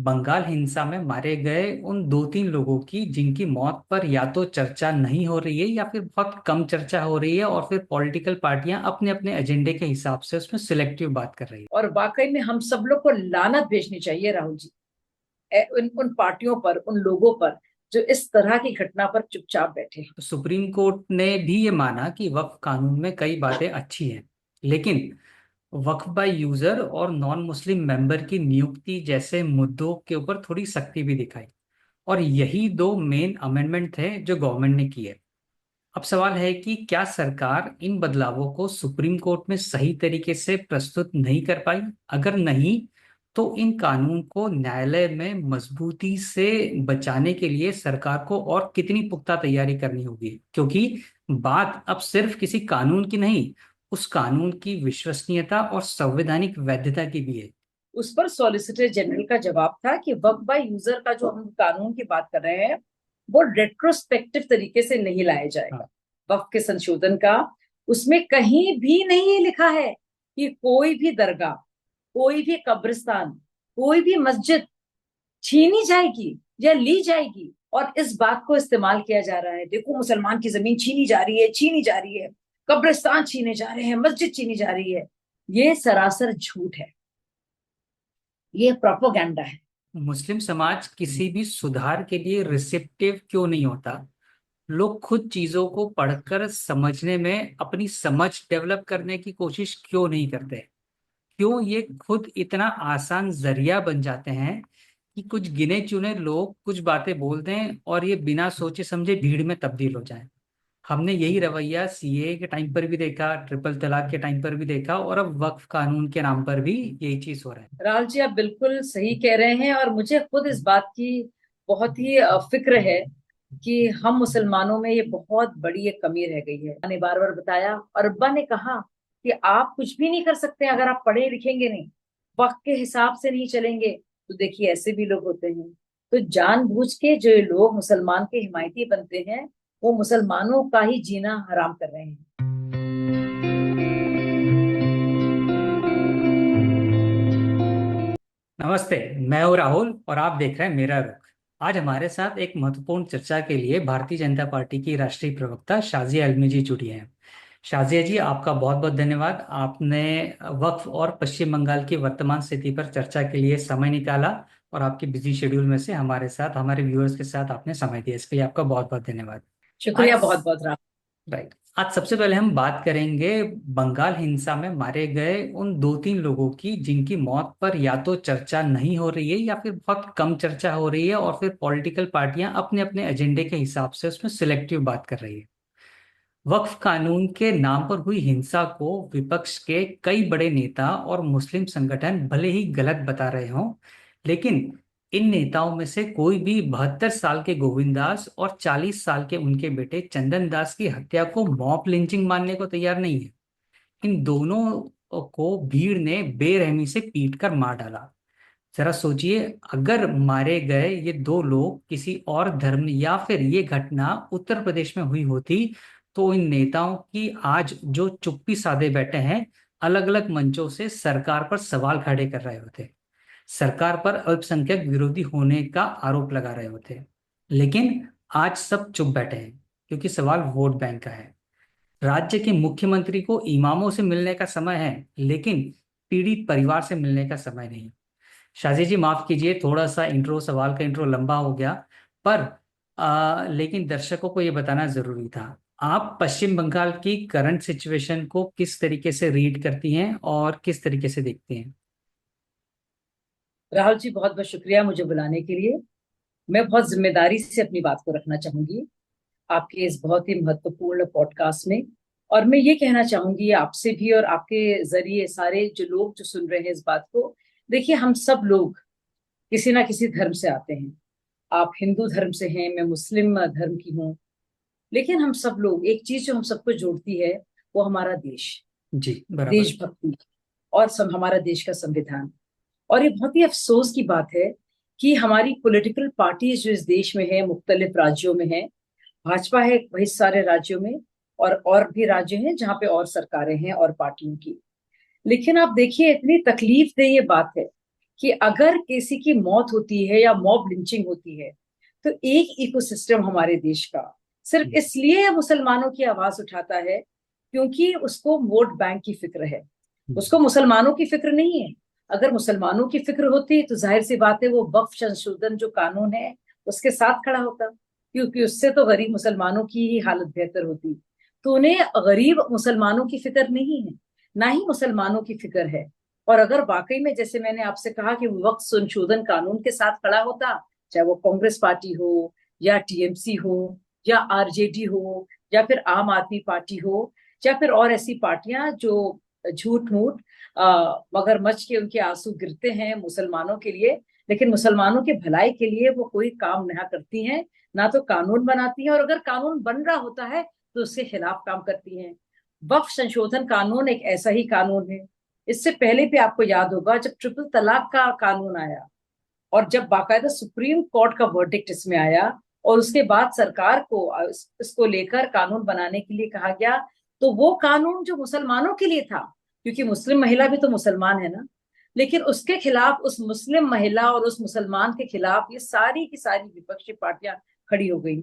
बंगाल हिंसा में मारे गए उन दो तीन लोगों की जिनकी मौत पर या तो चर्चा नहीं हो रही है या फिर बहुत कम चर्चा हो रही है, और फिर पॉलिटिकल पार्टियां अपने अपने एजेंडे के हिसाब से उसमें सिलेक्टिव बात कर रही है। और वाकई में हम सब लोग को लानत भेजनी चाहिए राहुल जी, उन पार्टियों पर, उन लोगों पर जो इस तरह की घटना पर चुपचाप बैठे हैं। तो सुप्रीम कोर्ट ने भी ये माना कि वक्फ कानून में कई बातें अच्छी हैं, लेकिन वक्फ बाय यूजर और नॉन मुस्लिम मेंबर की नियुक्ति जैसे मुद्दों के ऊपर थोड़ी सख्ती भी दिखाई। और यही दो मेन अमेंडमेंट थे जो गवर्नमेंट ने किए। अब सवाल है कि क्या सरकार इन बदलावों को सुप्रीम कोर्ट में सही तरीके से प्रस्तुत नहीं कर पाई? अगर नहीं, तो इन कानून को न्यायालय में मजबूती से बचाने के लिए सरकार को और कितनी पुख्ता तैयारी करनी होगी, क्योंकि बात अब सिर्फ किसी कानून की नहीं, उस कानून की विश्वसनीयता और संवैधानिक वैधता की भी है। उस पर सॉलिसिटर जनरल का जवाब था कि वक्फ बाय यूजर का जो हम कानून की बात कर रहे हैं वो रेट्रोस्पेक्टिव तरीके से नहीं लाया जाएगा। हाँ। वक्फ के संशोधन का उसमें कहीं भी नहीं लिखा है कि कोई भी दरगाह, कोई भी कब्रिस्तान, कोई भी मस्जिद छीनी जाएगी या ली जाएगी। और इस बात को इस्तेमाल किया जा रहा है, देखो मुसलमान की जमीन छीनी जा रही है, छीनी जा रही है, कब्रिस्तान छीने जा रहे हैं, मस्जिद छीनी जा रही है। ये सरासर झूठ है, ये प्रोपोगंडा है। मुस्लिम समाज किसी भी सुधार के लिए रिसेप्टिव क्यों नहीं होता? लोग खुद चीजों को पढ़कर समझने में अपनी समझ डेवलप करने की कोशिश क्यों नहीं करते? क्यों ये खुद इतना आसान जरिया बन जाते हैं कि कुछ गिने चुने लोग कुछ बातें बोल दें और ये बिना सोचे समझे भीड़ में तब्दील हो जाएं? हमने यही रवैया सीए के टाइम पर भी देखा, ट्रिपल तलाक के टाइम पर भी देखा, और अब वक्फ कानून के नाम पर भी यही चीज हो रहा है। राहुल जी, आप बिल्कुल सही कह रहे हैं और मुझे खुद इस बात की बहुत ही फिक्र है कि हम मुसलमानों में ये बहुत बड़ी एक कमी रह गई है। मैंने बार बार बताया और अब्बा ने कहा कि आप कुछ भी नहीं कर सकते अगर आप पढ़े लिखेंगे नहीं, वक्त के हिसाब से नहीं चलेंगे। तो देखिए ऐसे भी लोग होते हैं। तो जानबूझ के जो ये लोग मुसलमान के हिमायती बनते हैं वो मुसलमानों का ही जीना हराम कर रहे हैं। नमस्ते। मैं हूँ राहुल और आप देख रहे हैं मेरा रुख। आज हमारे साथ एक महत्वपूर्ण चर्चा के लिए भारतीय जनता पार्टी की राष्ट्रीय प्रवक्ता शाजिया अल्मी जी जुड़ी हैं। शाजिया जी, आपका बहुत बहुत धन्यवाद। आपने वक्फ और पश्चिम बंगाल की वर्तमान स्थिति पर चर्चा के लिए समय निकाला, और आपके बिजी शेड्यूल में से हमारे साथ, हमारे व्यूअर्स के साथ आपने समय दिया, इसके लिए आपका बहुत बहुत धन्यवाद। शुक्रिया आज बहुत बहुत राहुल। राइट, आज सबसे पहले हम बात करेंगे बंगाल हिंसा में मारे गए उन दो तीन लोगों की जिनकी मौत पर या तो चर्चा नहीं हो रही है या फिर बहुत कम चर्चा हो रही है, और फिर पॉलिटिकल पार्टियां अपने अपने एजेंडे के हिसाब से उसमें सिलेक्टिव बात कर रही है। वक्फ कानून के नाम पर हुई हिंसा को विपक्ष के कई बड़े नेता और मुस्लिम संगठन भले ही गलत बता रहे हों, लेकिन इन नेताओं में से कोई भी 72 साल के गोविंद दास और 40 साल के उनके बेटे चंदन दास की हत्या को मॉब लिंचिंग मानने को तैयार नहीं है। इन दोनों को भीड़ ने बेरहमी से पीट कर मार डाला। जरा सोचिए, अगर मारे गए ये दो लोग किसी और धर्म या फिर ये घटना उत्तर प्रदेश में हुई होती, तो इन नेताओं की आज जो चुप्पी साधे बैठे हैं, अलग अलग मंचों से सरकार पर सवाल खड़े कर रहे होते, सरकार पर अल्पसंख्यक विरोधी होने का आरोप लगा रहे होते। लेकिन आज सब चुप बैठे हैं, क्योंकि सवाल वोट बैंक का है। राज्य के मुख्यमंत्री को इमामों से मिलने का समय है, लेकिन पीड़ित परिवार से मिलने का समय नहीं। शाजी जी, माफ कीजिए, थोड़ा सा इंट्रो, सवाल का इंट्रो लंबा हो गया, पर लेकिन दर्शकों को ये बताना जरूरी था। आप पश्चिम बंगाल की करंट सिचुएशन को किस तरीके से रीड करती हैं और किस तरीके से देखती हैं? राहुल जी, बहुत बहुत शुक्रिया मुझे बुलाने के लिए। मैं बहुत जिम्मेदारी से अपनी बात को रखना चाहूंगी आपके इस बहुत ही महत्वपूर्ण पॉडकास्ट में। और मैं ये कहना चाहूंगी आपसे भी और आपके जरिए सारे जो लोग जो सुन रहे हैं इस बात को, देखिए हम सब लोग किसी ना किसी धर्म से आते हैं। आप हिंदू धर्म से हैं, मैं मुस्लिम धर्म की हूँ। लेकिन हम सब लोग एक चीज जो हम सबको जोड़ती है वो हमारा देश, जी, बराबर। देशभक्ति और हमारा देश का संविधान। और ये बहुत ही अफसोस की बात है कि हमारी पॉलिटिकल पार्टीज जो इस देश में है, मुख्तलिफ राज्यों में है। भाजपा है वही सारे राज्यों में, और भी राज्य हैं जहाँ पे और सरकारें हैं और पार्टियों की। लेकिन आप देखिए इतनी तकलीफ दे ये बात है कि अगर किसी की मौत होती है या मॉब लिंचिंग होती है, तो एक इकोसिस्टम हमारे देश का सिर्फ इसलिए मुसलमानों की आवाज उठाता है क्योंकि उसको वोट बैंक की फिक्र है, उसको मुसलमानों की फिक्र नहीं है। अगर मुसलमानों की फिक्र होती तो जाहिर सी बात है वो वक्फ संशोधन जो कानून है उसके साथ खड़ा होता, क्योंकि उससे तो गरीब मुसलमानों की ही हालत बेहतर होती। तो उन्हें गरीब मुसलमानों की फिक्र नहीं है, ना ही मुसलमानों की फिक्र है। और अगर वाकई में जैसे मैंने आपसे कहा कि वक्त संशोधन कानून के साथ खड़ा होता, चाहे वो कांग्रेस पार्टी हो या टीएमसी हो या आरजेडी हो या फिर आम आदमी पार्टी हो या फिर और ऐसी पार्टियां जो झूठ मूठ मगरमच्छ के उनके आंसू गिरते हैं मुसलमानों के लिए, लेकिन मुसलमानों के भलाई के लिए वो कोई काम ना करती हैं, ना तो कानून बनाती हैं, और अगर कानून बन रहा होता है तो उसके खिलाफ काम करती हैं। वक्फ संशोधन कानून एक ऐसा ही कानून है। इससे पहले भी आपको याद होगा जब ट्रिपल तलाक का कानून आया और जब बाकायदा सुप्रीम कोर्ट का वर्डिक्ट इसमें आया और उसके बाद सरकार को इसको लेकर कानून बनाने के लिए कहा गया, तो वो कानून जो मुसलमानों के लिए था, क्योंकि मुस्लिम महिला भी तो मुसलमान है ना, लेकिन उसके खिलाफ उस मुस्लिम महिला और उस मुसलमान के खिलाफ ये सारी की सारी विपक्षी पार्टियां खड़ी हो गई।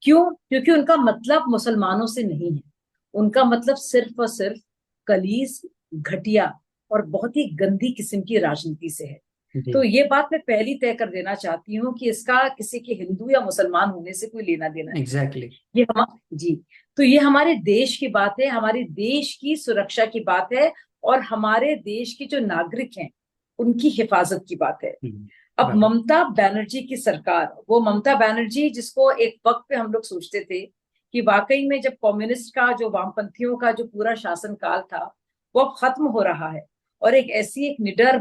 क्यों? क्योंकि उनका मतलब मुसलमानों से नहीं है, उनका मतलब सिर्फ और सिर्फ कलीस, घटिया और बहुत ही गंदी किस्म की राजनीति से है। तो जी। ये बात मैं पहली तय कर देना चाहती हूँ कि इसका किसी के हिंदू या मुसलमान होने से कोई लेना देना नहीं। एग्जैक्टली। ये हम जी, तो ये हमारे देश की बात है, हमारे देश की सुरक्षा की बात है और हमारे देश के जो नागरिक हैं उनकी हिफाजत की बात है। अब बराबर। ममता बनर्जी की सरकार, वो ममता बनर्जी जिसको एक वक्त पे हम लोग सोचते थे कि वाकई में जब कम्युनिस्ट का जो वामपंथियों का जो पूरा शासन काल था वो अब खत्म हो रहा है और एक ऐसी एक निडर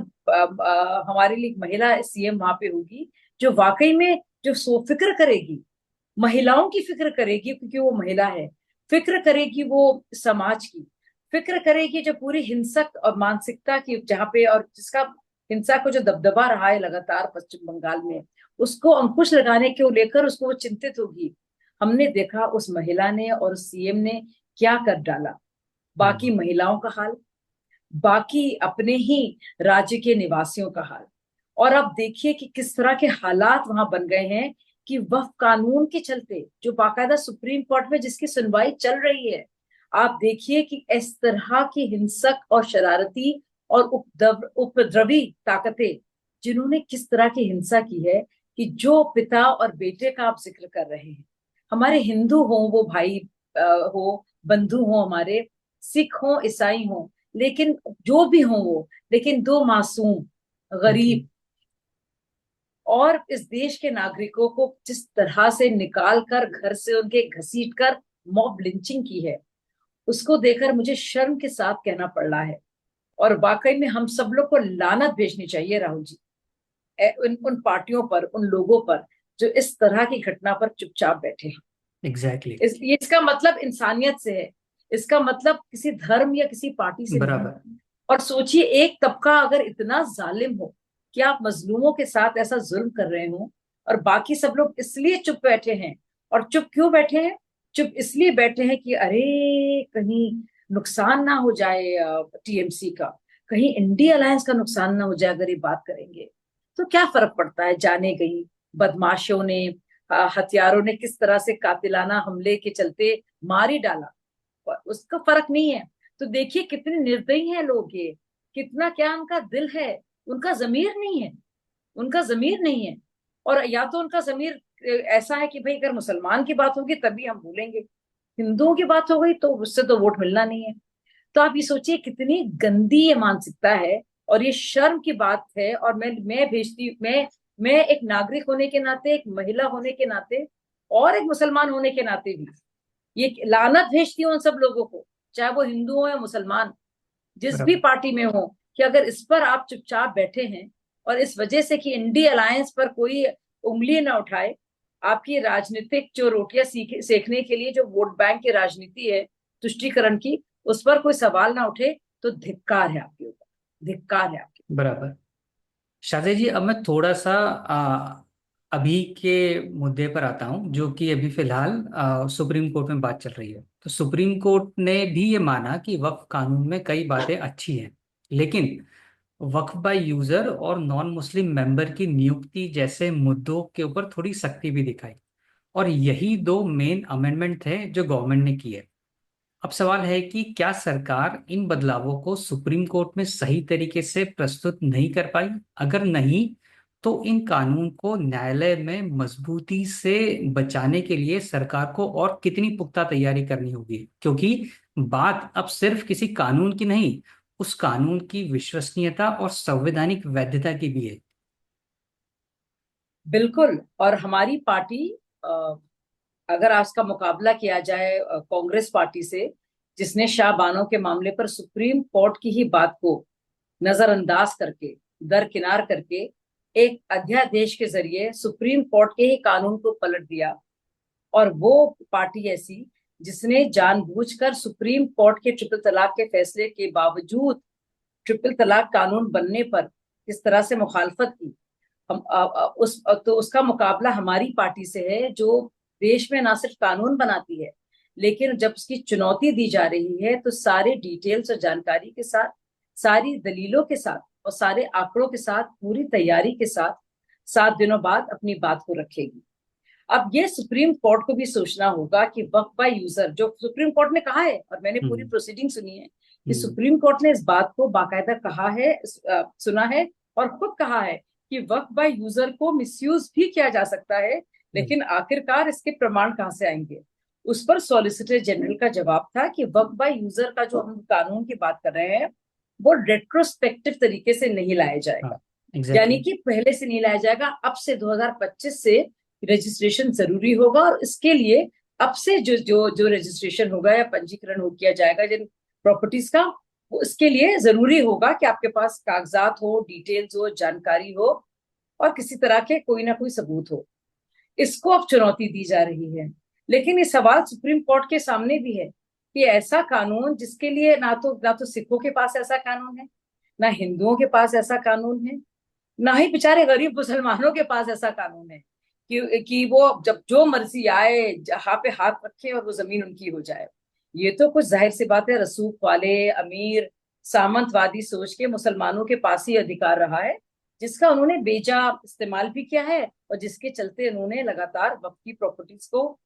हमारे लिए एक महिला सीएम वहां पे होगी जो वाकई में जो सो फिक्र करेगी, महिलाओं की फिक्र करेगी क्योंकि वो महिला है, फिक्र करेगी वो समाज की, फिक्र करेगी जो पूरी हिंसक और मानसिकता की जहाँ पे और जिसका हिंसा को जो दबदबा रहा है लगातार पश्चिम बंगाल में, उसको अंकुश लगाने को लेकर उसको वो चिंतित होगी। हमने देखा उस महिला ने और उस सीएम ने क्या कर डाला। बाकी महिलाओं का हाल, बाकी अपने ही राज्य के निवासियों का हाल, और अब देखिए कि किस तरह के हालात वहां बन गए हैं कि वह कानून के चलते जो बाकायदा सुप्रीम कोर्ट में जिसकी सुनवाई चल रही है, आप देखिए कि इस तरह की हिंसक और शरारती और उपद्रवी ताकतें जिन्होंने किस तरह की हिंसा की है कि जो पिता और बेटे का आप जिक्र कर रहे हैं, हमारे हिंदू हो वो भाई हो, बंधु हो हमारे, सिख हो ईसाई हो, लेकिन जो भी हो वो, लेकिन दो मासूम जी। गरीब और इस देश के नागरिकों को जिस तरह से निकाल कर घर से उनके घसीट कर मॉब लिंचिंग की है, उसको देखकर मुझे शर्म के साथ कहना पड़ रहा है। और वाकई में हम सब लोग को लानत भेजनी चाहिए राहुल जी, उन पार्टियों पर, उन लोगों पर जो इस तरह की घटना पर चुपचाप बैठे हैं। एग्जैक्टली। ये इसका मतलब इंसानियत से है, इसका मतलब किसी धर्म या किसी पार्टी से नहीं बराबर। है। और सोचिए एक तबका अगर इतना जालिम हो कि आप मजलूमों के साथ ऐसा जुल्म कर रहे हो और बाकी सब लोग इसलिए चुप बैठे हैं। और चुप क्यों बैठे हैं? चुप इसलिए बैठे हैं कि अरे कहीं नुकसान ना हो जाए टीएमसी का, कहीं इंडी अलायंस का नुकसान ना हो जाए अगर ये बात करेंगे तो क्या फर्क पड़ता है। जाने गई बदमाशों ने, हथियारों ने किस तरह से कातिलाना हमले के चलते मार ही डाला, उसका फर्क नहीं है। तो देखिए कितने निर्दयी हैं लोग ये, कितना क्या उनका दिल है, उनका जमीर नहीं है, उनका जमीर नहीं है। और या तो उनका जमीर ऐसा है कि भाई अगर मुसलमान की बात होगी तभी हम भूलेंगे, हिंदुओं की बात हो गई तो उससे तो वोट मिलना नहीं है। तो आप ये सोचिए कितनी गंदी ये मानसिकता है और ये शर्म की बात है। और मैं भेजती मैं एक नागरिक होने के नाते, एक महिला होने के नाते और एक मुसलमान होने के नाते भी ये लानत भेजती हूँ उन सब लोगों को, चाहे वो हिंदू हो या मुसलमान, जिस भी बराबर। पार्टी में हो, कि अगर इस पर आप चुपचाप बैठे हैं और इस वजह से कि इंडी अलायंस पर कोई उंगली ना उठाए, आपकी राजनीतिक जो रोटियां सेकने के लिए जो वोट बैंक की राजनीति है तुष्टीकरण की, उस पर कोई सवाल ना उठे, तो धिक्कार है आपके ऊपर, धिक्कार है आपके बराबर। शादी जी, अब मैं थोड़ा सा अभी के मुद्दे पर आता हूं, जो कि अभी फिलहाल सुप्रीम कोर्ट में बात चल रही है। तो सुप्रीम कोर्ट ने भी ये माना कि वक्फ कानून में कई बातें अच्छी हैं, लेकिन वक्फ बाय यूजर और नॉन मुस्लिम मेंबर की नियुक्ति जैसे मुद्दों के ऊपर थोड़ी सख्ती भी दिखाई। और यही दो मेन अमेंडमेंट थे जो गवर्नमेंट ने किए। अब सवाल है कि क्या सरकार इन बदलावों को सुप्रीम कोर्ट में सही तरीके से प्रस्तुत नहीं कर पाई। अगर नहीं, तो इन कानून को न्यायालय में मजबूती से बचाने के लिए सरकार को और कितनी पुख्ता तैयारी करनी होगी, क्योंकि बात अब सिर्फ किसी कानून की नहीं, उस कानून की विश्वसनीयता और संवैधानिक वैधता की भी है। बिल्कुल। और हमारी पार्टी, अगर आज का मुकाबला किया जाए कांग्रेस पार्टी से, जिसने शाह बानो के मामले पर सुप्रीम कोर्ट की ही बात को नजरअंदाज करके, दरकिनार करके, एक अध्यादेश के जरिए सुप्रीम कोर्ट के ही कानून को पलट दिया। और वो पार्टी ऐसी जिसने जानबूझकर सुप्रीम कोर्ट के ट्रिपल तलाक के फैसले के बावजूद ट्रिपल तलाक कानून बनने पर किस तरह से मुखालफत की। हम तो उसका मुकाबला हमारी पार्टी से है, जो देश में ना सिर्फ कानून बनाती है, लेकिन जब उसकी चुनौती दी जा रही है तो सारे डिटेल्स और जानकारी के साथ, सारी दलीलों के साथ और सारे आंकड़ों के साथ, पूरी तैयारी के साथ 7 दिनों बाद अपनी बात को रखेगी। अब ये सुप्रीम कोर्ट को भी सोचना होगा कि वक्फ बाय यूजर, जो सुप्रीम कोर्ट ने कहा है, और मैंने पूरी हम्म। प्रोसीडिंग सुनी है, कि हम्म। सुप्रीम कोर्ट ने इस बात को बाकायदा कहा है, सुना है, और खुद कहा है कि वक्फ बाय यूजर को मिसयूज भी किया जा सकता है। हम्म। लेकिन आखिरकार इसके प्रमाण कहाँ से आएंगे? उस पर सॉलिसिटर जनरल का जवाब था कि वक्फ बाय यूजर का जो हम कानून की बात कर रहे हैं, वो रेट्रोस्पेक्टिव तरीके से नहीं लाया हाँ, जाएगा। यानी एग्जैक्टली। कि पहले से नहीं लाया जाएगा, अब से 2025 से रजिस्ट्रेशन जरूरी होगा। और इसके लिए अब से जो जो जो रजिस्ट्रेशन होगा या पंजीकरण हो किया जाएगा जिन प्रॉपर्टीज का, वो इसके लिए जरूरी होगा कि आपके पास कागजात हो, डिटेल्स हो, जानकारी हो, और किसी तरह के कोई ना कोई सबूत हो। इसको अब चुनौती दी जा रही है। लेकिन ये सवाल सुप्रीम कोर्ट के सामने भी है कि ऐसा कानून जिसके लिए ना तो सिखों के पास ऐसा कानून है, ना हिंदुओं के पास ऐसा कानून है, ना ही बेचारे गरीब मुसलमानों के पास ऐसा कानून है कि वो जब जो मर्जी आए जहां पे हाथ रखे और वो जमीन उनकी हो जाए। ये तो कुछ जाहिर सी बात है, रसूख वाले अमीर सामंतवादी सोच के मुसलमानों के पास ही अधिकार रहा है, जिसका उन्होंने बेजा इस्तेमाल भी किया है, और जिसके चलते उन्होंने लगातार वक्त की प्रॉपर्टीज को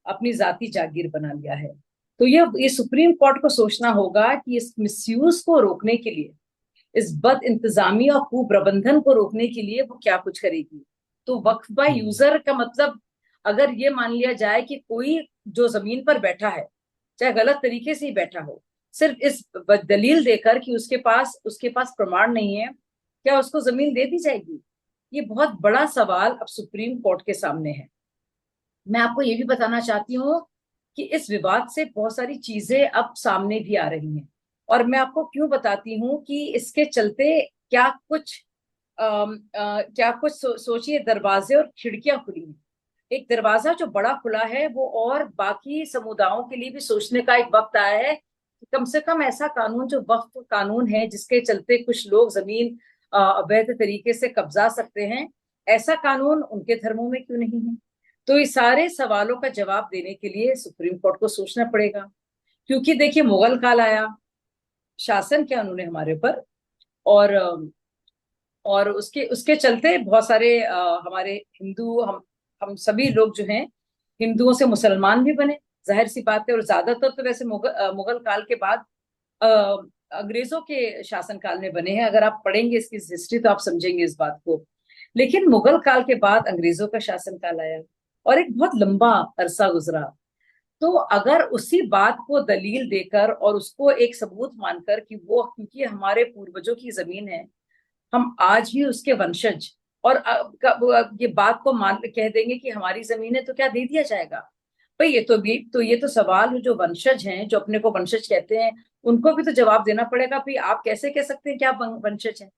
अपनी जाति जागीर बना लिया है। तो ये सुप्रीम कोर्ट को सोचना होगा कि इस मिसयूज को रोकने के लिए, इस बद इंतजामी और कुप्रबंधन को रोकने के लिए वो क्या कुछ करेगी। तो वक्फ बाय हम्म। यूजर का मतलब, अगर ये मान लिया जाए कि कोई जो जमीन पर बैठा है, चाहे गलत तरीके से ही बैठा हो, सिर्फ इस दलील देकर कि उसके पास प्रमाण नहीं है, क्या उसको जमीन दे दी जाएगी? ये बहुत बड़ा सवाल अब सुप्रीम कोर्ट के सामने है। मैं आपको ये भी बताना चाहती हूँ कि इस विवाद से बहुत सारी चीजें अब सामने भी आ रही हैं। और मैं आपको क्यों बताती हूँ कि इसके चलते क्या कुछ सोचिए, दरवाजे और खिड़कियां खुली हैं। एक दरवाजा जो बड़ा खुला है, वो और बाकी समुदायों के लिए भी सोचने का एक वक्त आया है कि कम से कम ऐसा कानून जो वक्फ कानून है, जिसके चलते कुछ लोग जमीन अवैध तरीके से कब्जा सकते हैं, ऐसा कानून उनके धर्मों में क्यों नहीं है? तो ये सारे सवालों का जवाब देने के लिए सुप्रीम कोर्ट को सोचना पड़ेगा। क्योंकि देखिए, मुगल काल आया, शासन किया उन्होंने हमारे ऊपर, और और उसके उसके चलते बहुत सारे हमारे हिंदू, हम सभी लोग जो हैं, हिंदुओं से मुसलमान भी बने, जाहिर सी बात है। और ज्यादातर तो वैसे मुगल काल के बाद अ, अंग्रेजों के शासन काल में बने हैं। अगर आप पढ़ेंगे इसकी हिस्ट्री तो आप समझेंगे इस बात को। लेकिन मुगल काल के बाद अंग्रेजों का शासन काल आया, और एक बहुत लंबा अरसा गुजरा। तो अगर उसी बात को दलील देकर और उसको एक सबूत मानकर कि वो क्योंकि हमारे पूर्वजों की जमीन है, हम आज भी उसके वंशज, और ये बात को मान कह देंगे कि हमारी जमीन है, तो क्या दे दिया जाएगा? भाई ये तो सवाल, जो वंशज हैं, जो अपने को वंशज कहते हैं, उनको भी तो जवाब देना पड़ेगा। भाई आप कैसे कह सकते हैं कि आप वंशज हैं?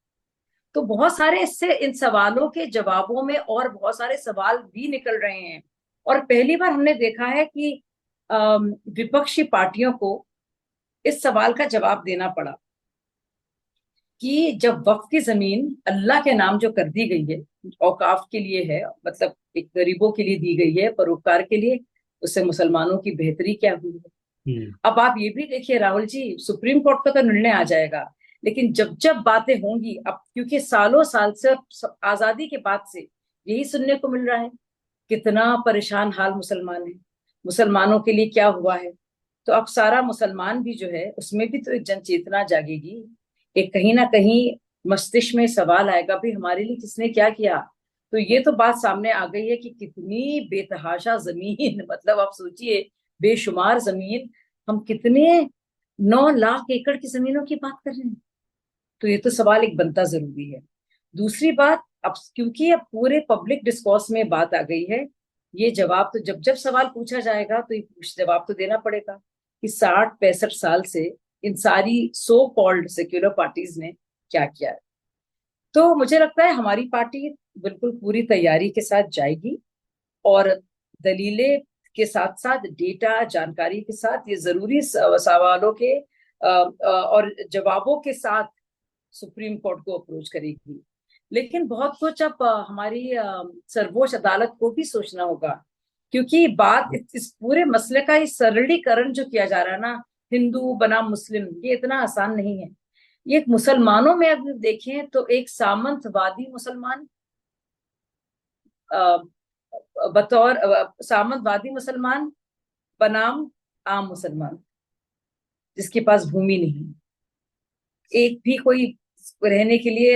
तो बहुत सारे इससे, इन सवालों के जवाबों में और बहुत सारे सवाल भी निकल रहे हैं। और पहली बार हमने देखा है कि विपक्षी पार्टियों को इस सवाल का जवाब देना पड़ा कि जब वक्फ की जमीन अल्लाह के नाम जो कर दी गई है, औकाफ के लिए है, मतलब एक गरीबों के लिए दी गई है, परोपकार के लिए, उससे मुसलमानों की बेहतरी क्या हुई है? हम्म। अब आप ये भी देखिए राहुल जी, सुप्रीम कोर्ट का तो निर्णय आ जाएगा, लेकिन जब जब बातें होंगी, अब क्योंकि सालों साल से और आजादी के बाद से यही सुनने को मिल रहा है, कितना परेशान हाल मुसलमान है, मुसलमानों के लिए क्या हुआ है। तो अब सारा मुसलमान भी जो है उसमें भी तो एक जन चेतना जागेगी, एक कहीं ना कहीं मस्तिष्क में सवाल आएगा, भाई हमारे लिए किसने क्या किया। तो ये तो बात सामने आ गई है कि कितनी बेतहाशा जमीन मतलब आप सोचिए, बेशुमार जमीन, हम कितने 9 लाख एकड़ की जमीनों की बात कर रहे हैं। तो ये तो सवाल एक बनता जरूरी है। दूसरी बात, अब क्योंकि अब पूरे पब्लिक डिस्कोर्स में बात आ गई है, ये जवाब तो जब जब सवाल पूछा जाएगा तो ये जवाब तो देना पड़ेगा कि 60-65 साल से इन सारी सो कॉल्ड सेक्युलर पार्टीज ने क्या किया है। तो मुझे लगता है हमारी पार्टी बिल्कुल पूरी तैयारी के साथ जाएगी, और दलीलें के साथ साथ डेटा जानकारी के साथ ये जरूरी सवालों के और जवाबों के साथ सुप्रीम कोर्ट को अप्रोच करेगी। लेकिन बहुत कुछ अब हमारी सर्वोच्च अदालत को भी सोचना होगा, क्योंकि बात इस पूरे मसले का इस सरलीकरण जो किया जा रहा है ना, हिंदू बनाम मुस्लिम, ये इतना आसान नहीं है। ये मुसलमानों में अगर देखें तो एक सामंतवादी मुसलमान, अ, बतौर सामंतवादी मुसलमान बनाम आम मुसलमान जिसके पास भूमि नहीं, एक भी कोई रहने के लिए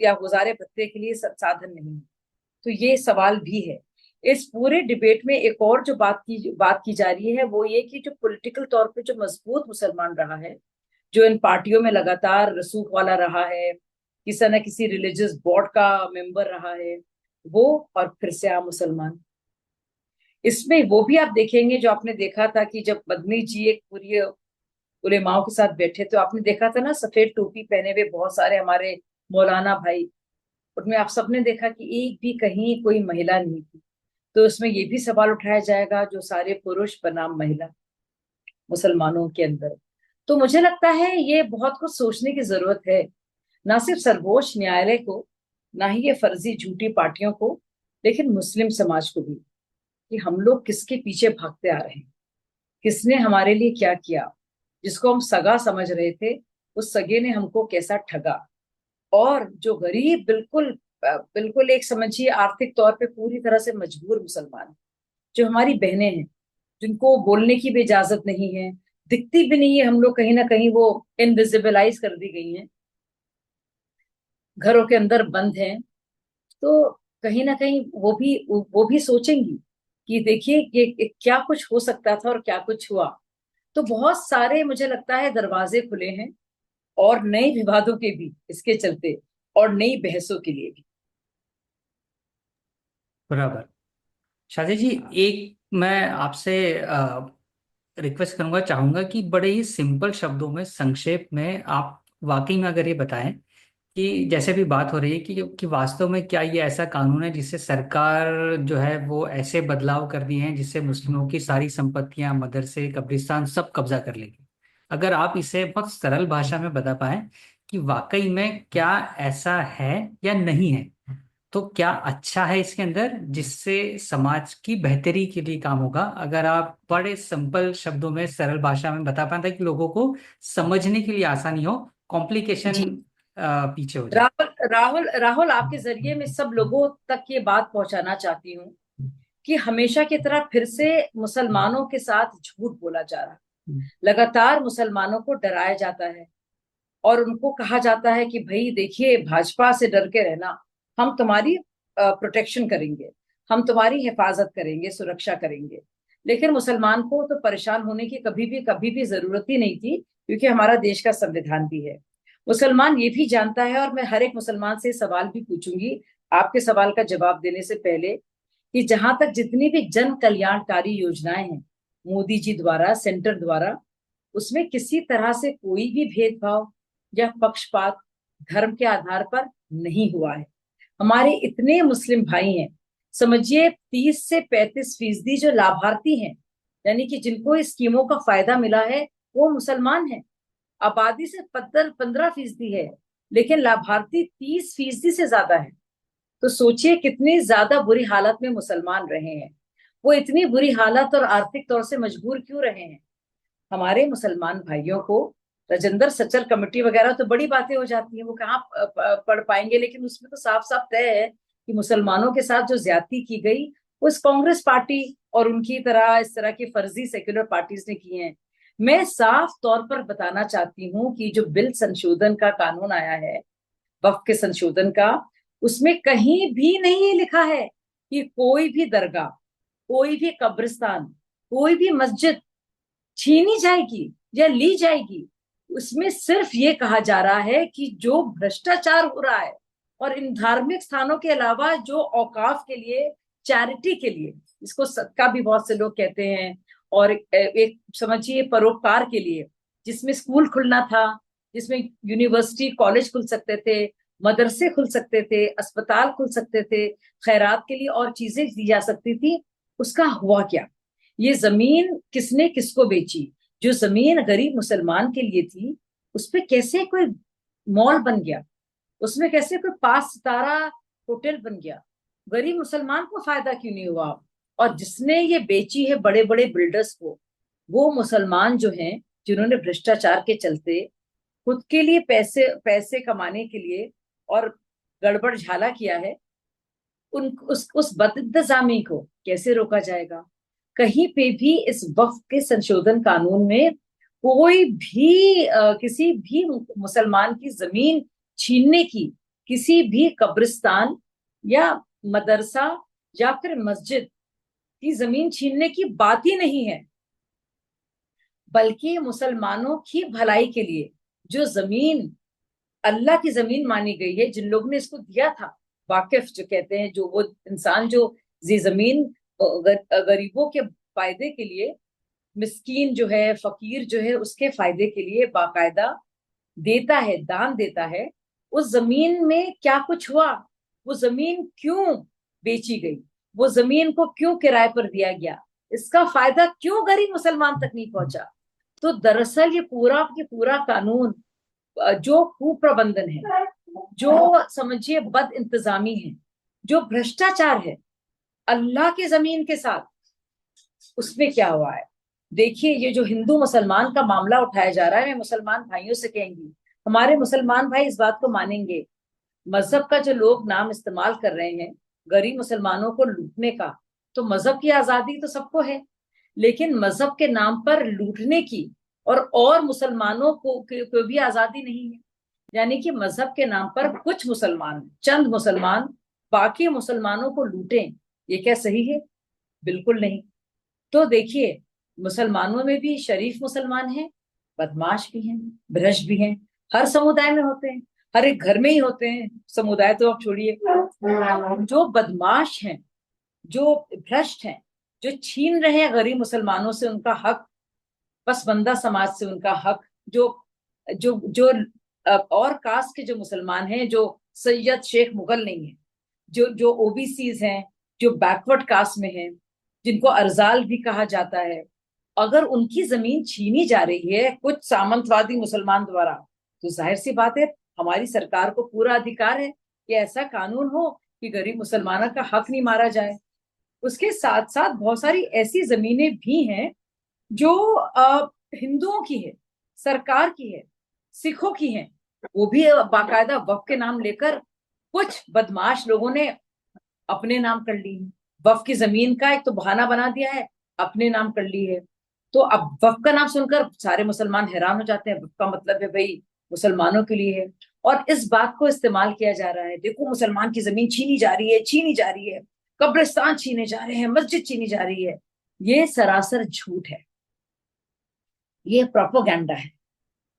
या गुजारे भत्ते के लिए साधन नहीं। तो ये सवाल भी है। इस पूरे डिबेट में एक और जो बात की जा रही है वो ये कि जो पॉलिटिकल तौर पे जो मजबूत मुसलमान रहा है, जो इन पार्टियों में लगातार रसूख वाला रहा है, किसी न किसी रिलीजियस बोर्ड का मेंबर रहा है, वो और फिर से आम मुसलमान। इसमें वो भी आप देखेंगे, जो आपने देखा था कि जब मदनी जी एक पूरी उलेमाओं के साथ बैठे तो आपने देखा था ना, सफेद टोपी पहने हुए बहुत सारे हमारे मौलाना भाई, उनमें आप सबने देखा कि एक भी कहीं कोई महिला नहीं थी। तो उसमें ये भी सवाल उठाया जाएगा, जो सारे पुरुष बनाम महिला मुसलमानों के अंदर। तो मुझे लगता है ये बहुत कुछ सोचने की जरूरत है, ना सिर्फ सर्वोच्च न्यायालय को, ना ही ये फर्जी झूठी पार्टियों को, लेकिन मुस्लिम समाज को भी, कि हम लोग किसके पीछे भागते आ रहे हैं, किसने हमारे लिए क्या किया। जिसको हम सगा समझ रहे थे, उस सगे ने हमको कैसा ठगा। और जो गरीब, बिल्कुल बिल्कुल एक समझिए आर्थिक तौर पे पूरी तरह से मजबूर मुसलमान, जो हमारी बहनें हैं, जिनको बोलने की भी इजाजत नहीं है, दिखती भी नहीं है, हम लोग कहीं ना कहीं वो इनविजिबलाइज कर दी गई हैं, घरों के अंदर बंद हैं। तो कहीं ना कहीं वो भी सोचेंगी कि देखिए ये क्या कुछ हो सकता था और क्या कुछ हुआ। तो बहुत सारे मुझे लगता है दरवाजे खुले हैं, और नए विवादों के भी इसके चलते, और नई बहसों के लिए भी। बराबर। शादी जी, एक मैं आपसे रिक्वेस्ट करूंगा, चाहूंगा कि बड़े ही सिंपल शब्दों में, संक्षेप में आप वाकई में अगर ये बताएं कि जैसे भी बात हो रही है कि वास्तव में क्या ये ऐसा कानून है जिससे सरकार जो है वो ऐसे बदलाव कर दिए हैं जिससे मुस्लिमों की सारी संपत्तियां, मदरसे, कब्रिस्तान सब कब्जा कर लेंगे। अगर आप इसे बहुत सरल भाषा में बता पाएं कि वाकई में क्या ऐसा है या नहीं है, तो क्या अच्छा है इसके अंदर जिससे समाज की बेहतरी के लिए काम होगा। अगर आप बड़े सिंपल शब्दों में, सरल भाषा में बता पाए ताकि लोगों को समझने के लिए आसानी हो, कॉम्प्लिकेशन जी, पीछे हो जाए। राहुल राहुल राहुल, आपके जरिए मैं सब लोगों तक ये बात पहुंचाना चाहती हूँ कि हमेशा की तरह फिर से मुसलमानों के साथ झूठ बोला जा रहा है। लगातार मुसलमानों को डराया जाता है, और उनको कहा जाता है कि भाई देखिए, भाजपा से डर के रहना, हम तुम्हारी प्रोटेक्शन करेंगे, हम तुम्हारी हिफाजत करेंगे, सुरक्षा करेंगे। लेकिन मुसलमान को तो परेशान होने की कभी भी जरूरत ही नहीं थी, क्योंकि हमारा देश का संविधान भी है। मुसलमान ये भी जानता है, और मैं हर एक मुसलमान से सवाल भी पूछूंगी आपके सवाल का जवाब देने से पहले, कि जहां तक जितनी भी जन कल्याणकारी योजनाएं हैं मोदी जी द्वारा, सेंटर द्वारा, उसमें किसी तरह से कोई भी भेदभाव या पक्षपात धर्म के आधार पर नहीं हुआ है। हमारे इतने मुस्लिम भाई हैं, समझिए 30 से 35% जो लाभार्थी हैं, यानी कि जिनको इस स्कीमों का फायदा मिला है, वो मुसलमान हैं। आबादी से 15% है, लेकिन लाभार्थी 30% से ज्यादा है। तो सोचिए कितनी ज्यादा बुरी हालत में मुसलमान रहे हैं। वो इतनी बुरी हालत और आर्थिक तौर से मजबूर क्यों रहे हैं? हमारे मुसलमान भाइयों को राजेंद्र सचल कमेटी वगैरह तो बड़ी बातें हो जाती हैं, वो कहाँ पढ़ पाएंगे, लेकिन उसमें तो साफ साफ तय है कि मुसलमानों के साथ जो ज्यादती की गई उस कांग्रेस पार्टी और उनकी तरह इस तरह की फर्जी सेक्युलर पार्टीज ने की हैं। मैं साफ तौर पर बताना चाहती हूँ कि जो बिल संशोधन का कानून आया है, वक्फ के संशोधन का, उसमें कहीं भी नहीं ये लिखा है कि कोई भी दरगाह, कोई भी कब्रिस्तान, कोई भी मस्जिद छीनी जाएगी या ली जाएगी। उसमें सिर्फ ये कहा जा रहा है कि जो भ्रष्टाचार हो रहा है और इन धार्मिक स्थानों के अलावा जो औकाफ के लिए, चैरिटी के लिए, इसको सदका भी बहुत से लोग कहते हैं, और एक समझिए परोपकार के लिए, जिसमें स्कूल खुलना था, जिसमें यूनिवर्सिटी कॉलेज खुल सकते थे, मदरसे खुल सकते थे, अस्पताल खुल सकते थे, खैरात के लिए और चीजें दी जा सकती थी, उसका हुआ क्या? ये जमीन किसने किसको बेची? जो जमीन गरीब मुसलमान के लिए थी, उस पे कैसे कोई मॉल बन गया, उसमें कैसे कोई 5 सितारा होटल बन गया? गरीब मुसलमान को फायदा क्यों नहीं हुआ? और जिसने ये बेची है बड़े बड़े बिल्डर्स को, वो मुसलमान जो हैं, जिन्होंने भ्रष्टाचार के चलते खुद के लिए पैसे पैसे कमाने के लिए और गड़बड़ झाला किया है, उन उस बदइंतजामी को कैसे रोका जाएगा? कहीं पे भी इस वक्फ के संशोधन कानून में कोई भी किसी भी मुसलमान की जमीन छीनने की, किसी भी कब्रिस्तान या मदरसा या फिर मस्जिद की जमीन छीनने की बात ही नहीं है। बल्कि मुसलमानों की भलाई के लिए जो जमीन अल्लाह की जमीन मानी गई है, जिन लोगों ने इसको दिया था, वाकिफ जो कहते हैं, जो वो इंसान जो ये जमीन गरीबों के फायदे के लिए, मिस्कीन जो है, फकीर जो है, उसके फायदे के लिए बाकायदा देता है, दान देता है, उस जमीन में क्या कुछ हुआ? वो जमीन क्यों बेची गई? वो जमीन को क्यों किराए पर दिया गया? इसका फायदा क्यों गरीब मुसलमान तक नहीं पहुंचा? तो दरअसल ये पूरा कानून जो कुप्रबंधन है, जो समझिए बद इंतजामी है, जो भ्रष्टाचार है अल्लाह की जमीन के साथ, उसमें क्या हुआ है? देखिए, ये जो हिंदू मुसलमान का मामला उठाया जा रहा है, मैं मुसलमान भाइयों से कहूंगी, हमारे मुसलमान भाई इस बात को मानेंगे, मजहब का जो लोग नाम इस्तेमाल कर रहे हैं गरीब मुसलमानों को लूटने का, तो मजहब की आजादी तो सबको है, लेकिन मजहब के नाम पर लूटने की और मुसलमानों को भी आजादी नहीं है। यानी कि मजहब के नाम पर कुछ मुसलमान, चंद मुसलमान, बाकी मुसलमानों को लूटें, ये क्या सही है? बिल्कुल नहीं। तो देखिए, मुसलमानों में भी शरीफ मुसलमान हैं, बदमाश भी हैं, भ्रष्ट भी हैं, हर समुदाय में होते हैं, हर एक घर में ही होते हैं, समुदाय तो आप छोड़िए। जो बदमाश हैं, जो भ्रष्ट हैं, जो छीन रहे हैं गरीब मुसलमानों से उनका हक, पसमंदा समाज से उनका हक, जो जो जो और कास्ट के जो मुसलमान हैं, जो सैयद शेख मुगल नहीं है, जो जो ओबीसीज हैं, जो बैकवर्ड कास्ट में हैं, जिनको अरजाल भी कहा जाता है, अगर उनकी जमीन छीनी जा रही है कुछ सामंतवादी मुसलमान द्वारा, तो जाहिर सी बात है हमारी सरकार को पूरा अधिकार है कि ऐसा कानून हो कि गरीब मुसलमानों का हक नहीं मारा जाए। उसके साथ साथ बहुत सारी ऐसी जमीनें भी हैं जो हिंदुओं की है, सरकार की है, सिखों की है, वो भी बाकायदा वक्फ के नाम लेकर कुछ बदमाश लोगों ने अपने नाम कर ली है। वक्फ की जमीन का एक तो बहाना बना दिया है, अपने नाम कर ली है। तो अब वक्फ का नाम सुनकर सारे मुसलमान हैरान हो जाते हैं, वक्फ का मतलब है भाई मुसलमानों के लिए है, और इस बात को इस्तेमाल किया जा रहा है, देखो मुसलमान की जमीन छीनी जा रही है, छीनी जा रही है, कब्रिस्तान छीने जा रहे हैं, मस्जिद छीनी जा रही है। ये सरासर झूठ है, ये प्रोपोगंडा है।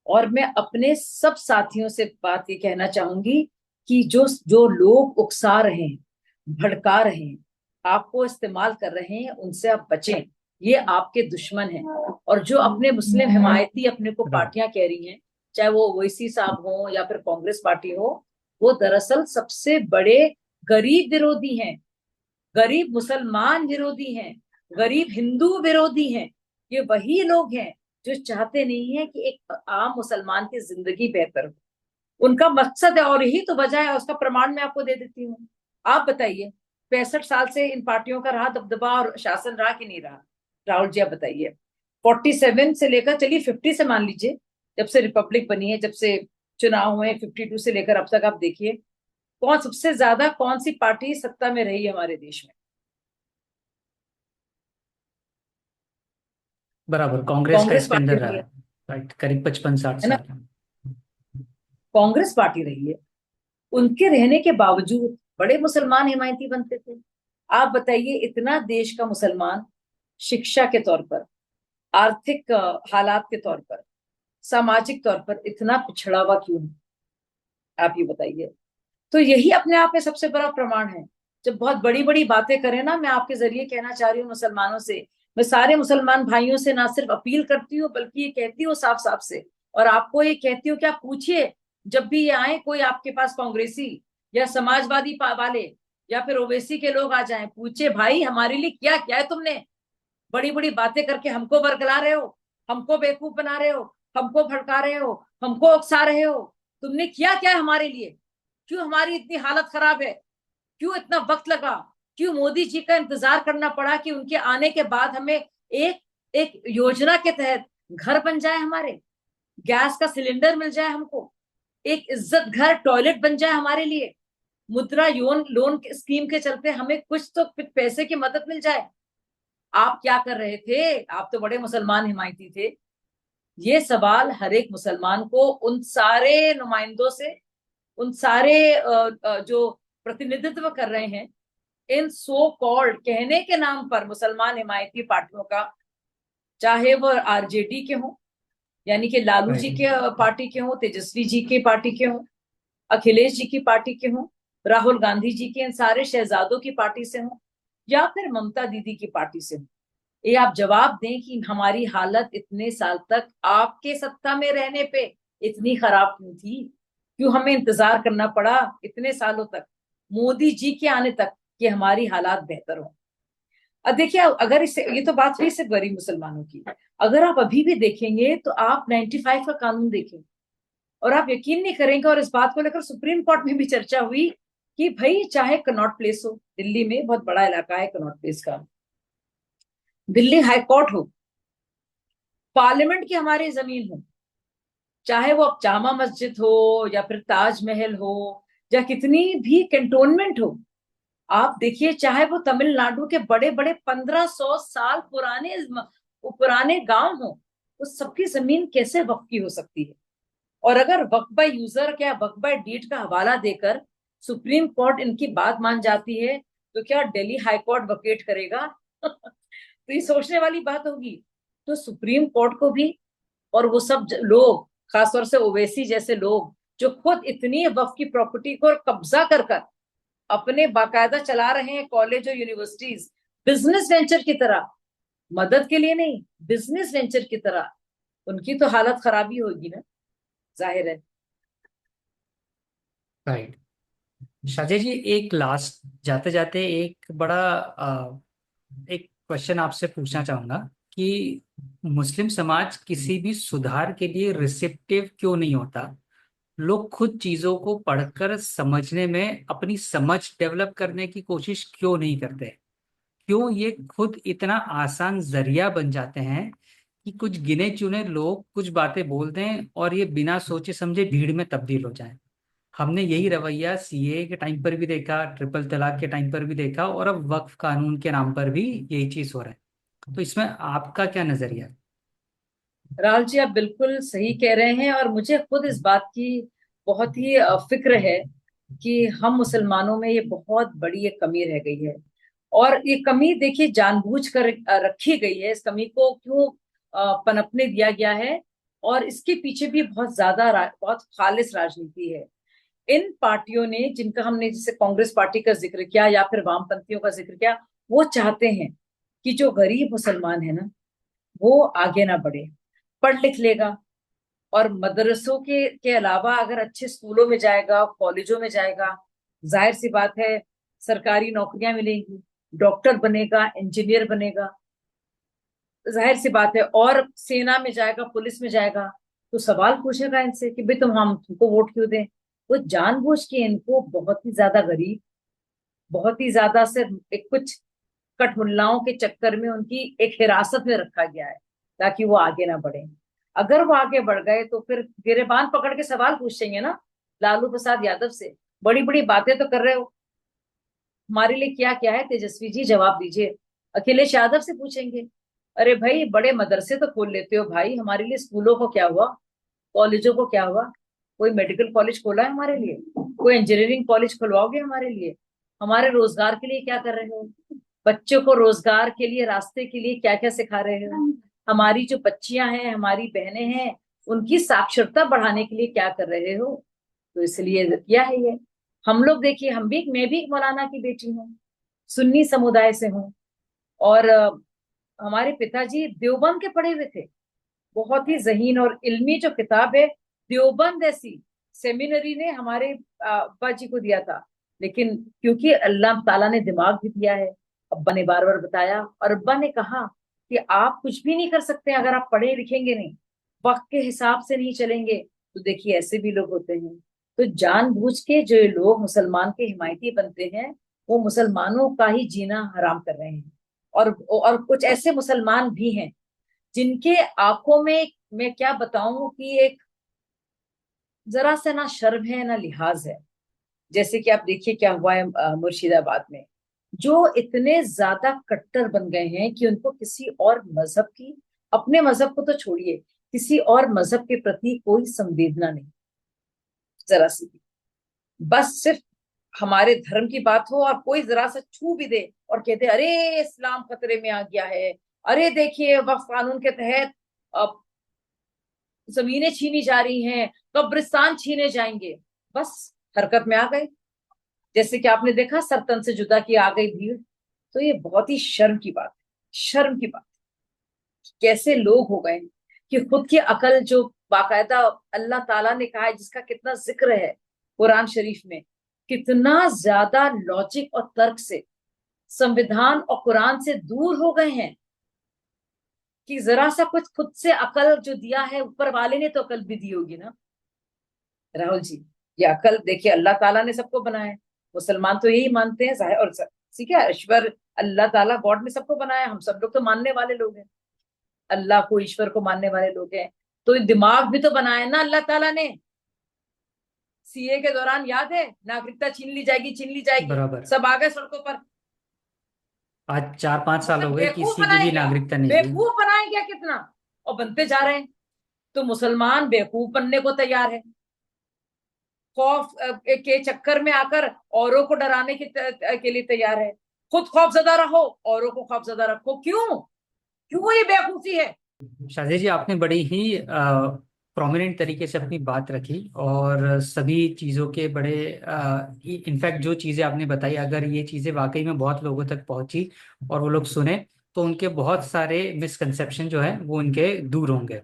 और मैं अपने सब साथियों से बात ये कहना चाहूंगी कि जो जो लोग उकसा रहे हैं, भड़का रहे हैं, आपको इस्तेमाल कर रहे हैं, उनसे आप बचें, ये आपके दुश्मन हैं। और जो अपने मुस्लिम हिमायती अपने को राइट। पार्टियां कह रही हैं, चाहे वो ओवैसी साहब हो या फिर कांग्रेस पार्टी हो, वो दरअसल सबसे बड़े गरीब विरोधी हैं, गरीब मुसलमान विरोधी हैं, गरीब हिंदू विरोधी हैं। ये वही लोग हैं जो चाहते नहीं है कि एक आम मुसलमान की जिंदगी बेहतर हो। उनका मकसद है, और यही तो वजह है, उसका प्रमाण मैं आपको दे देती हूँ। आप बताइए, 65 साल से इन पार्टियों का रहा दबदबा और शासन रहा कि नहीं रहा? राहुल जी आप बताइए। 47 से लेकर चलिए 50 से मान लीजिए, जब से रिपब्लिक बनी है, जब से चुनाव हुए 52 से लेकर अब तक, आप देखिए कौन सबसे ज्यादा कौन सी पार्टी सत्ता में रही है हमारे देश में। बराबर, कांग्रेस का कांग्रेस इसके पार्टी अंदर रहा रही है है। राइट, करीब 55-60 है ना? साल। कांग्रेस पार्टी रही है। उनके रहने के बावजूद बड़े मुसलमान हिमायती बनते थे। आप बताइए, इतना देश का मुसलमान शिक्षा के तौर पर, आर्थिक हालात के तौर पर, सामाजिक तौर पर इतना पिछड़ा हुआ क्यों है? आप ये बताइए। तो यही अपने आप में सबसे बड़ा प्रमाण है। जब बहुत बड़ी बड़ी बातें करें ना, मैं आपके जरिए कहना चाह रही हूँ मुसलमानों से, मैं सारे मुसलमान भाइयों से ना सिर्फ अपील करती हूँ बल्कि ये कहती हूँ साफ साफ से, और आपको ये कहती हूँ कि आप पूछिए, जब भी ये आए कोई आपके पास कांग्रेसी या समाजवादी वाले या फिर ओवैसी के लोग आ जाएं, पूछे भाई हमारे लिए क्या क्या है तुमने? बड़ी बड़ी बातें करके हमको बरगला रहे हो, हमको बेवकूफ बना रहे हो, हमको भड़का रहे हो, हमको उकसा रहे हो। तुमने किया क्या है हमारे लिए? क्यों हमारी इतनी हालत खराब है? क्यों इतना वक्त लगा? क्यों मोदी जी का इंतजार करना पड़ा कि उनके आने के बाद हमें एक एक योजना के तहत घर बन जाए, हमारे गैस का सिलेंडर मिल जाए हमको, एक इज्जत घर टॉयलेट बन जाए हमारे लिए, मुद्रा लोन लोन स्कीम के चलते हमें कुछ तो कुछ पैसे की मदद मिल जाए। आप क्या कर रहे थे? आप तो बड़े मुसलमान हिमायती थे। ये सवाल हर एक मुसलमान को उन सारे नुमाइंदों से, उन सारे जो प्रतिनिधित्व कर रहे हैं इन सो कॉल्ड कहने के नाम पर मुसलमान हिमायती पार्टियों का, चाहे वो आरजेडी के हों, यानी कि लालू जी राइट। के पार्टी के हों, तेजस्वी जी के पार्टी के हों, अखिलेश जी की पार्टी के हों, राहुल गांधी जी के इन सारे शहजादों की पार्टी से हों, या फिर ममता दीदी की पार्टी से हों, ये आप जवाब दें कि हमारी हालत इतने साल तक आपके सत्ता में रहने पे इतनी खराब क्यों थी? क्यों हमें इंतजार करना पड़ा इतने सालों तक, मोदी जी के आने तक, कि हमारी हालात बेहतर हो? अब देखिए, अगर इससे, ये तो बात हुई सिर्फ गरीब मुसलमानों की, अगर आप अभी भी देखेंगे तो आप 95 का कानून देखें और आप यकीन नहीं करेंगे, और इस बात को लेकर सुप्रीम कोर्ट में भी चर्चा हुई कि भाई चाहे कनॉट प्लेस हो, दिल्ली में बहुत बड़ा इलाका है कनॉट प्लेस का, दिल्ली हाई कोर्ट हो, पार्लियामेंट की हमारी जमीन हो, चाहे वो अब जामा मस्जिद हो या फिर ताजमहल हो या कितनी भी कैंटोनमेंट हो, आप देखिए चाहे वो तमिलनाडु के बड़े बड़े 1500 साल पुराने गांव हो, उस सबकी जमीन कैसे वक्फ की हो सकती है? और अगर वक्फ बाय यूजर क्या वक्फ बाय डीड का हवाला देकर सुप्रीम कोर्ट इनकी बात मान जाती है, तो क्या दिल्ली हाई कोर्ट वकेट करेगा? तो ये सोचने वाली बात होगी। तो सुप्रीम कोर्ट को भी, और वो सब लोग, खासतौर से ओवैसी जैसे लोग जो खुद इतनी वक्फ की प्रॉपर्टी को कब्जा कर कर अपने बाकायदा चला रहे हैं कॉलेज और यूनिवर्सिटीज, बिजनेस वेंचर की तरह, मदद के लिए नहीं, बिजनेस वेंचर की तरह, उनकी तो हालत खराबी होगी ना, जाहिर है। राइट। शाजी जी, एक लास्ट जाते जाते एक बड़ा एक क्वेश्चन आपसे पूछना चाहूंगा कि मुस्लिम समाज किसी भी सुधार के लिए रिसेप्टिव क्यों नहीं होता? लोग खुद चीजों को पढ़कर समझने में अपनी समझ डेवलप करने की कोशिश क्यों नहीं करते? क्यों ये खुद इतना आसान जरिया बन जाते हैं कि कुछ गिने चुने लोग कुछ बातें बोल दें और ये बिना सोचे समझे भीड़ में तब्दील हो जाएं? हमने यही रवैया सीए के टाइम पर भी देखा, ट्रिपल तलाक के टाइम पर भी देखा, और अब वक्फ कानून के नाम पर भी यही चीज हो रहा है। तो इसमें आपका क्या नजरिया है? राहुल जी, आप बिल्कुल सही कह रहे हैं, और मुझे खुद इस बात की बहुत ही फिक्र है कि हम मुसलमानों में ये बहुत बड़ी एक कमी रह गई है। और ये कमी देखिए जानबूझकर रखी गई है, इस कमी को क्यों पनपने दिया गया है, और इसके पीछे भी बहुत ज्यादा बहुत खालिस राजनीति है। इन पार्टियों ने, जिनका हमने जैसे कांग्रेस पार्टी का जिक्र किया या फिर वामपंथियों का जिक्र किया, वो चाहते हैं कि जो गरीब मुसलमान है ना, वो आगे ना बढ़े, पढ़ लिख लेगा और मदरसों के अलावा अगर अच्छे स्कूलों में जाएगा, कॉलेजों में जाएगा, जाहिर सी बात है सरकारी नौकरियां मिलेंगी, डॉक्टर बनेगा, इंजीनियर बनेगा, जाहिर सी बात है, और सेना में जाएगा, पुलिस में जाएगा, तो सवाल पूछेगा इनसे कि भाई हम तुमको वोट क्यों दें? वो जानबूझ के इनको बहुत ही ज्यादा गरीब, बहुत ही ज्यादा से एक कुछ कठमुल्लाओं के चक्कर में उनकी एक हिरासत में रखा गया है ताकि वो आगे ना बढ़े। अगर वो आगे बढ़ गए तो फिर गिरेबान पकड़ के सवाल पूछेंगे ना लालू प्रसाद यादव से, बड़ी बड़ी बातें तो कर रहे हो, हमारे लिए क्या क्या है तेजस्वी जी, जवाब दीजिए। अखिलेश यादव से पूछेंगे, अरे भाई बड़े मदरसे तो खोल लेते हो भाई, हमारे लिए स्कूलों को क्या हुआ, कॉलेजों को क्या हुआ, कोई मेडिकल कॉलेज खोला है हमारे लिए, कोई इंजीनियरिंग कॉलेज खुलवाओगे हमारे लिए, हमारे रोजगार के लिए क्या कर रहे हो, बच्चों को रोजगार के लिए रास्ते के लिए क्या क्या सिखा रहे हो, हमारी जो बच्चियां हैं हमारी बहनें हैं उनकी साक्षरता बढ़ाने के लिए क्या कर रहे हो। तो इसलिए किया है ये। हम लोग देखिए, मैं भी एक मौलाना की बेटी हूँ, सुन्नी समुदाय से हूँ, और हमारे पिताजी देवबंद के पढ़े हुए थे, बहुत ही जहीन और इल्मी जो किताब है देवबंद ऐसी सेमिनरी ने हमारे अब्बा जी को दिया था। लेकिन क्योंकि अल्लाह ताला ने दिमाग भी दिया है, अब्बा ने बार बार बताया, और अब्बा ने कहा कि आप कुछ भी नहीं कर सकते अगर आप पढ़े लिखेंगे नहीं, वक्त के हिसाब से नहीं चलेंगे। तो देखिए ऐसे भी लोग होते हैं। तो जानबूझ के जो ये लोग मुसलमान के हिमायती बनते हैं वो मुसलमानों का ही जीना हराम कर रहे हैं। और कुछ ऐसे मुसलमान भी हैं जिनके आंखों में, मैं क्या बताऊं कि एक जरा सा ना शर्म है ना लिहाज है। जैसे कि आप देखिए क्या हुआ है मुर्शिदाबाद में, जो इतने ज्यादा कट्टर बन गए हैं कि उनको किसी और मजहब की, अपने मजहब को तो छोड़िए, किसी और मजहब के प्रति कोई संवेदना नहीं, जरा सी भी। बस सिर्फ हमारे धर्म की बात हो और कोई जरा सा छू भी दे और कहते अरे इस्लाम खतरे में आ गया है, अरे देखिए वक्फ कानून के तहत जमीनें छीनी जा रही हैं, कब्रिस्तान छीने जाएंगे, बस हरकत में आ गए। जैसे कि आपने देखा सरतन से जुदा की आ गई भीड़। तो ये बहुत ही शर्म की बात है, शर्म की बात। कैसे लोग हो गए कि खुद की अकल जो बाकायदा अल्लाह ताला ने कहा है, जिसका कितना जिक्र है कुरान शरीफ में, कितना ज्यादा लॉजिक और तर्क से, संविधान और कुरान से दूर हो गए हैं कि जरा सा कुछ खुद से अकल जो दिया है ऊपर वाले ने तो अकल भी दी होगी ना राहुल जी। ये अकल देखिए अल्लाह ताला ने सबको बनाया है, मुसलमान तो यही मानते हैं जाहिर, और ठीक है ईश्वर अल्लाह ताला गॉड ने सबको बनाया, हम सब लोग तो मानने वाले लोग हैं, अल्लाह को ईश्वर को मानने वाले लोग हैं। तो ये दिमाग भी तो बनाया ना अल्लाह ताला ने। सीए के दौरान याद है, नागरिकता छीन ली जाएगी, छीन ली जाएगी, बराबर। सब आ गए सड़कों पर। आज 4-5 साल हो मतलब गए बेवकूफ किसी की भी बनाए क्या, नागरिकता नहीं हुई। बेवकूफ बनाए क्या कितना, और बनते जा रहे हैं। तो मुसलमान बेवकूफ बनने को तैयार है, खौफ के चक्कर में आकर औरों को डराने के लिए तैयार है, खुद खौफजदा रहो औरों को खौफजदा रखो, क्यों, क्यों ये बेवकूफी है। शादी जी, आपने बड़ी ही प्रोमिनेंट तरीके से अपनी बात रखी और सभी चीज़ों के बड़े इनफैक्ट जो चीज़ें आपने बताई, अगर ये चीज़ें वाकई में बहुत लोगों तक पहुंची और वो लोग सुने तो उनके बहुत सारे मिसकंसेप्शन जो है वो उनके दूर होंगे।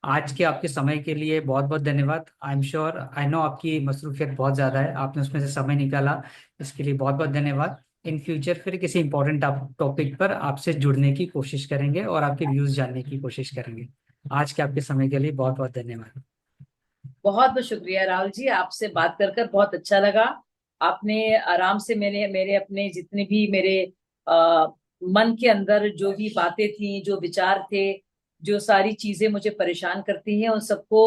आज के आपके समय के लिए बहुत बहुत धन्यवाद। I am sure, I know आपकी मसरूफियत बहुत ज़्यादा है, आपने उसमें से समय निकाला, इसके लिए बहुत बहुत धन्यवाद। इन फ्यूचर फिर किसी इंपॉर्टेंट टॉपिक पर आपसे जुड़ने की कोशिश करेंगे और आपके व्यूज़ जानने की कोशिश करेंगे। आज के आपके समय के लिए बहुत बहुत धन्यवाद। बहुत बहुत शुक्रिया राहुल जी, आपसे बात कर कर बहुत अच्छा लगा। आपने आराम से मेरे मेरे अपने जितने भी मेरे आ, मन के अंदर जो भी बातें थी, जो विचार थे, जो सारी चीजें मुझे परेशान करती हैं, उन सबको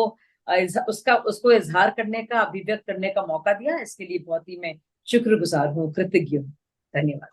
उसको इजहार करने का, अभिव्यक्त करने का मौका दिया, इसके लिए बहुत ही मैं शुक्रगुजार हूँ, कृतज्ञ हूँ। धन्यवाद।